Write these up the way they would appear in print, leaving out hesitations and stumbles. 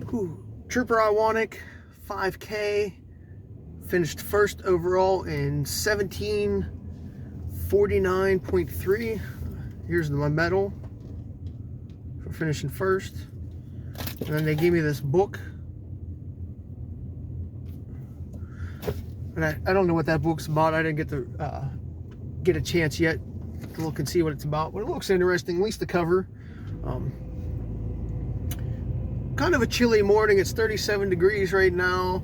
Trooper Iwaniec, 5K, finished first overall in 17:49.3. Here's my medal for finishing first. And then they gave me this book. And I don't know what that book's about. I didn't get to get a chance yet to look and see what it's about. But it looks interesting, at least the cover. Kind of a chilly morning. It's 37 degrees right now.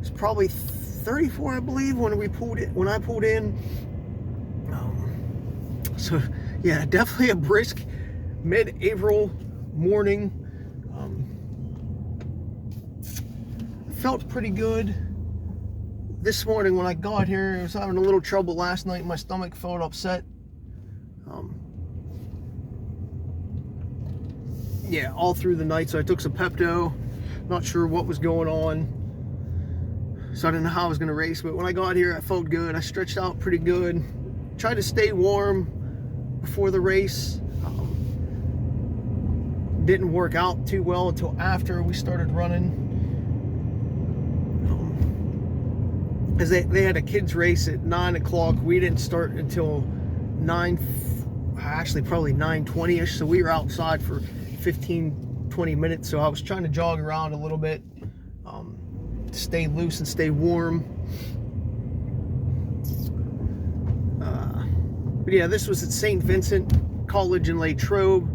It's probably 34, I believe, when I pulled in. So yeah, definitely a brisk mid-April morning. Felt pretty good this morning when I got here. I was having a little trouble last night. My stomach felt upset. Yeah, all through the night. So I took some Pepto. Not sure what was going on. So I didn't know how I was going to race. But when I got here, I felt good. I stretched out pretty good. Tried to stay warm before the race. Didn't work out too well until after we started running. Because they had a kids race at 9 o'clock. We didn't start until 9:20ish. So we were outside for 15-20 minutes. So I was trying to jog around a little bit to stay loose and stay warm. But yeah, this was at St Vincent College in Latrobe,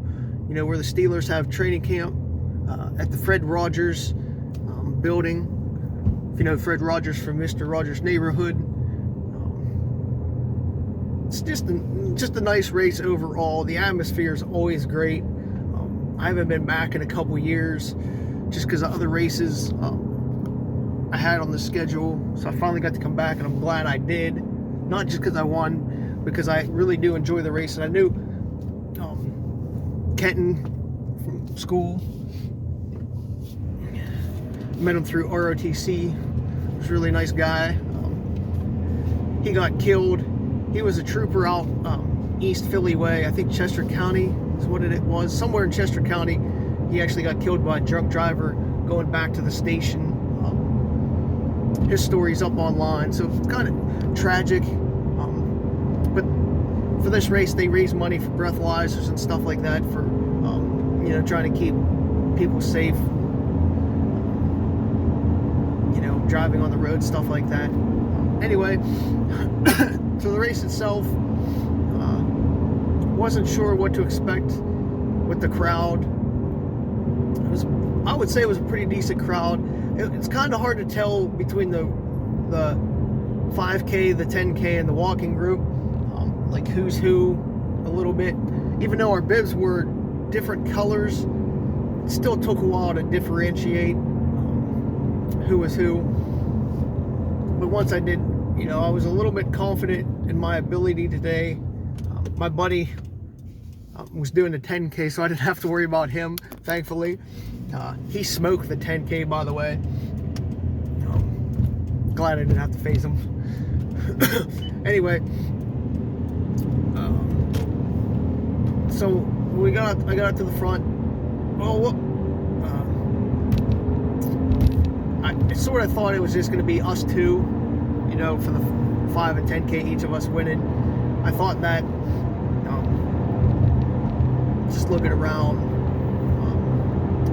you know, where the Steelers have training camp at the Fred Rogers building. If you know Fred Rogers from Mr. Rogers' Neighborhood. It's just a nice race overall. The atmosphere is always great. I haven't been back in a couple years just because of other races I had on the schedule. So I finally got to come back, and I'm glad I did. Not just because I won, because I really do enjoy the race. And I knew Kenton from school. Met him through ROTC. He was a really nice guy. He got killed. He was a trooper out East Philly way. I think Chester County is what it was. Somewhere in Chester County, he actually got killed by a drunk driver going back to the station. His story's up online, so it's kind of tragic. But for this race, they raise money for breathalyzers and stuff like that for, you know, trying to keep people safe. You know, driving on the road, stuff like that. Anyway, so the race itself, wasn't sure what to expect with the crowd. I would say it was a pretty decent crowd. It's kind of hard to tell between the 5K, the 10K, and the walking group, like who's who a little bit. Even though our bibs were different colors, it still took a while to differentiate who was who. But once I did, you know, I was a little bit confident in my ability today. My buddy was doing the 10K, so I didn't have to worry about him, thankfully. He smoked the 10K, by the way. Glad I didn't have to face him. Anyway, so I got to the front. I sort of thought it was just going to be us two, you know, for the 5 and 10K, each of us winning. I thought that, just looking around,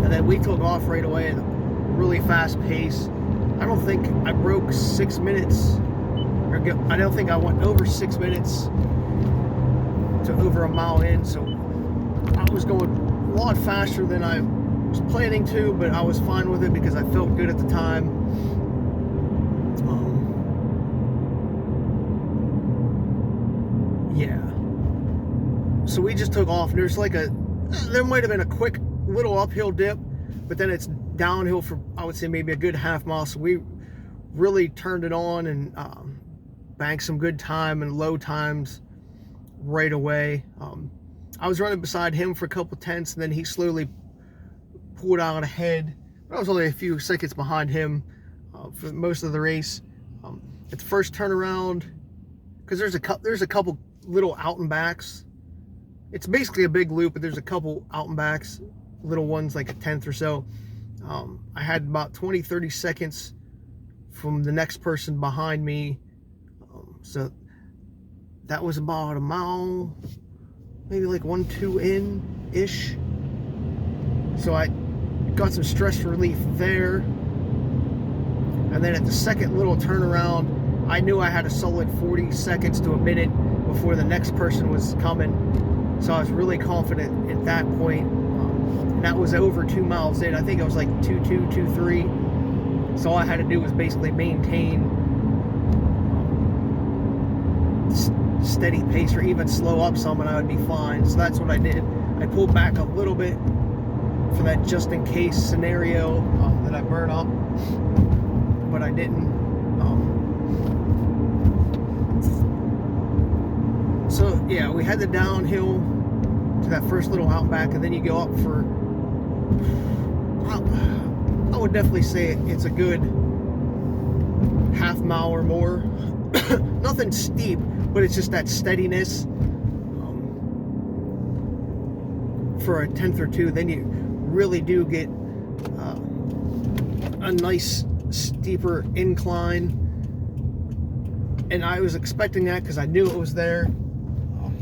and then we took off right away at a really fast pace. I don't think I broke 6 minutes, I don't think I went over 6 minutes to over a mile in, so I was going a lot faster than I was planning to, but I was fine with it because I felt good at the time. Yeah. So we just took off, and there might have been a quick little uphill dip, but then it's downhill for, I would say, maybe a good half mile. So we really turned it on and banked some good time and low times right away. I was running beside him for a couple tenths, and then he slowly pulled out ahead. I was only a few seconds behind him for most of the race. At the first turnaround, because there's a couple little out and backs. It's basically a big loop, but there's a couple out and backs, little ones like a tenth or so. I had about 20-30 seconds from the next person behind me. So that was about a mile, maybe like 1-2 in-ish. So I got some stress relief there. And then at the second little turnaround, I knew I had a solid 40 seconds to a minute before the next person was coming. So I was really confident at that point. And that was over 2 miles in. I think I was like 2.2, 2.3. So all I had to do was basically maintain steady pace, or even slow up some, and I would be fine. So that's what I did. I pulled back a little bit for that just in case scenario that I burn up, but I didn't. So yeah, we had the downhill to that first little outback, and then you go up for, I would definitely say it's a good half mile or more. Nothing steep, but it's just that steadiness. For a tenth or two, then you really do get a nice steeper incline. And I was expecting that because I knew it was there,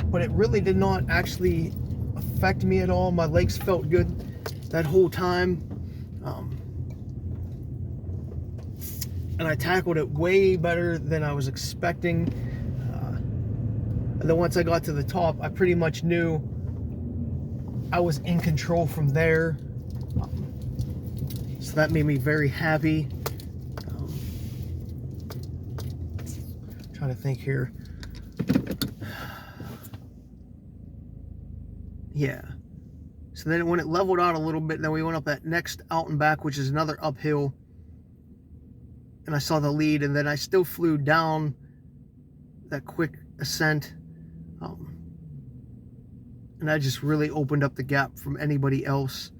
but it really did not actually affect me at all. My legs felt good that whole time. And I tackled it way better than I was expecting. And then once I got to the top, I pretty much knew I was in control from there. So that made me very happy. Trying to think here. Yeah. So then when it leveled out a little bit, then we went up that next out and back, which is another uphill. And I saw the lead, and then I still flew down that quick ascent. And I just really opened up the gap from anybody else.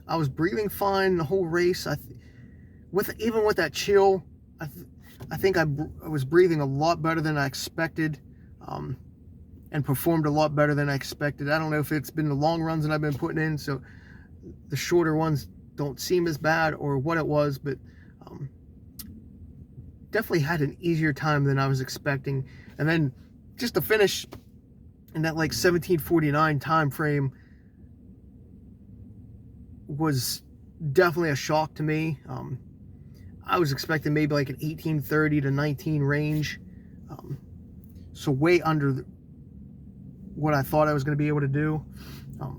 I was breathing fine the whole race. Even with that chill, I think I was breathing a lot better than I expected, and performed a lot better than I expected. I don't know if it's been the long runs that I've been putting in, so the shorter ones don't seem as bad, or what it was, but definitely had an easier time than I was expecting. And then just to finish in that like 17:49 time frame was definitely a shock to me. I was expecting maybe like an 18:30 to 19 range, so way under what I thought I was going to be able to do.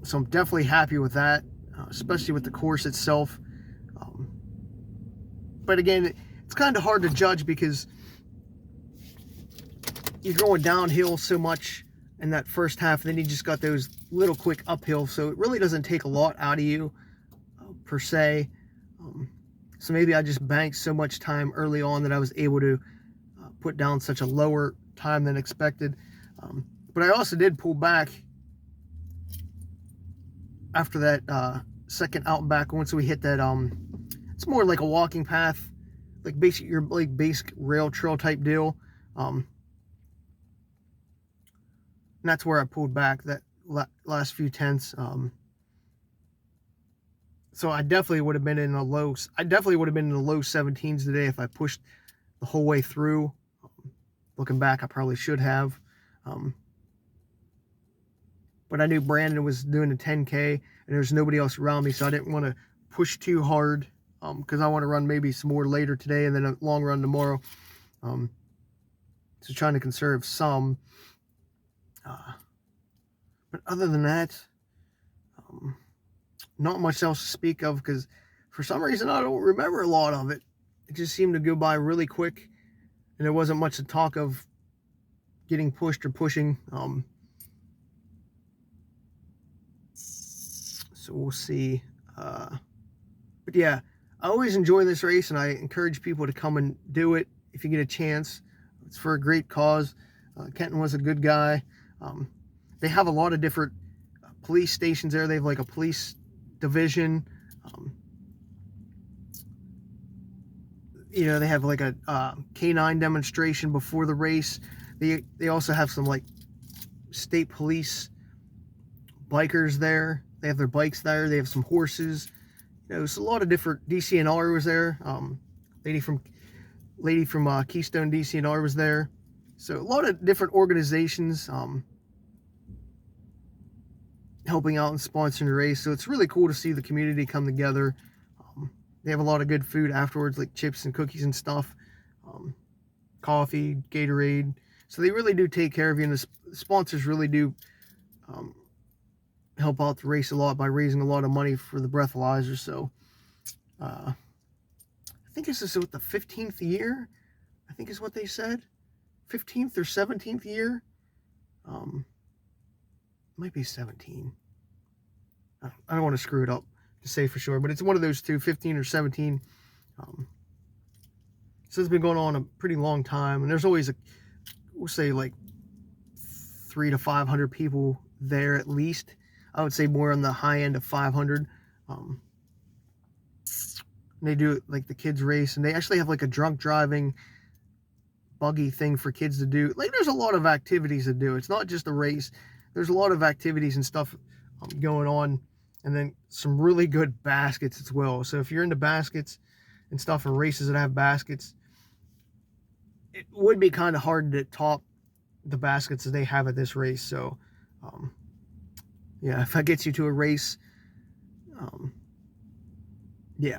So I'm definitely happy with that, especially with the course itself. But again, it's kind of hard to judge because you're going downhill so much in that first half, and then you just got those little quick uphill, so it really doesn't take a lot out of you per se. So maybe I just banked so much time early on that I was able to put down such a lower time than expected. But I also did pull back after that second out and back. Once we hit that, it's more like a walking path, like basic rail trail type deal. And that's where I pulled back that last few tenths. So I definitely would have been in the low 17s today if I pushed the whole way through. Looking back, I probably should have. But I knew Brandon was doing a 10K, and there's nobody else around me, so I didn't want to push too hard, because I want to run maybe some more later today and then a long run tomorrow. So trying to conserve some. But other than that, not much else to speak of, because for some reason I don't remember a lot of it. It just seemed to go by really quick, and there wasn't much to talk of getting pushed or pushing. So we'll see. But yeah, I always enjoy this race, and I encourage people to come and do it if you get a chance. It's for a great cause. Kenton was a good guy. They have a lot of different police stations there. They have like a police division. They have like a K9 demonstration before the race. They also have some like state police bikers there They have their bikes there. They have some horses. You know, it's a lot of different. DCNR was there. Lady from Keystone DCNR was there. So a lot of different organizations helping out and sponsoring the race. So it's really cool to see the community come together. They have a lot of good food afterwards, like chips and cookies and stuff, coffee, Gatorade. So they really do take care of you, and the sponsors really do help out the race a lot by raising a lot of money for the breathalyzers. So I think this is what, the 15th year, I think is what they said. 15th or 17th year. Might be 17. I don't want to screw it up to say for sure, but it's one of those two, 15 or 17. So it's been going on a pretty long time, and there's always we'll say like 300 to 500 people there at least. I would say more on the high end of 500. They do like the kids race, and they actually have like a drunk driving buggy thing for kids to do. Like, there's a lot of activities to do. It's not just a race. There's a lot of activities and stuff going on, and then some really good baskets as well. So if you're into baskets and stuff and races that have baskets, it would be kind of hard to top the baskets that they have at this race. So yeah, if that gets you to a race, yeah,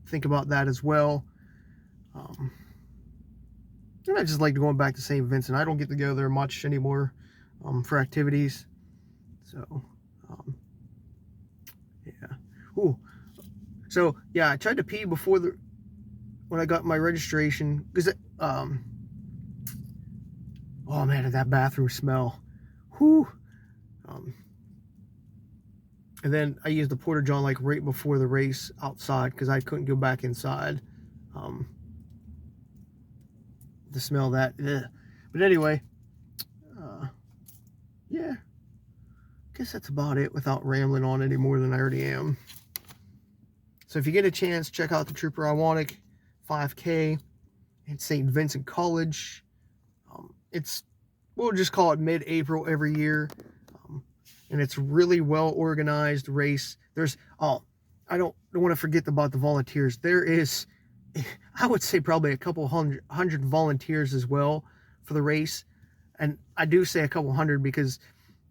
think about that as well. And I just like going back to St. Vincent. I don't get to go there much anymore for activities. So yeah. Ooh. So yeah, I tried to pee before when I got my registration, because oh man, did that bathroom smell. Whew. And then I used the porta john like right before the race outside, because I couldn't go back inside to smell that. Ugh. But anyway, yeah, guess that's about it without rambling on any more than I already am. So if you get a chance, check out the Trooper Iwaniec 5K at St Vincent College. We'll just call it mid-April every year. And it's really well organized race. There's, I don't want to forget about the volunteers. There is, I would say, probably a couple hundred volunteers as well for the race. And I do say a couple hundred because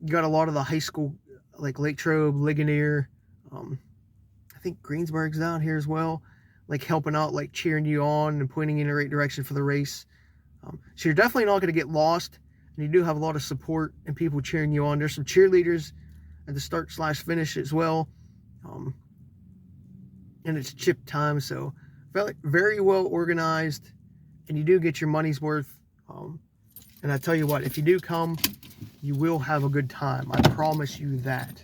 you got a lot of the high school, like Latrobe, Ligonier, I think Greensburg's down here as well, like helping out, like cheering you on and pointing you in the right direction for the race. So you're definitely not going to get lost, and you do have a lot of support and people cheering you on. There's some cheerleaders at the start/finish as well, and it's chip time, so very well organized, and you do get your money's worth. And I tell you what, if you do come, you will have a good time. I promise you that.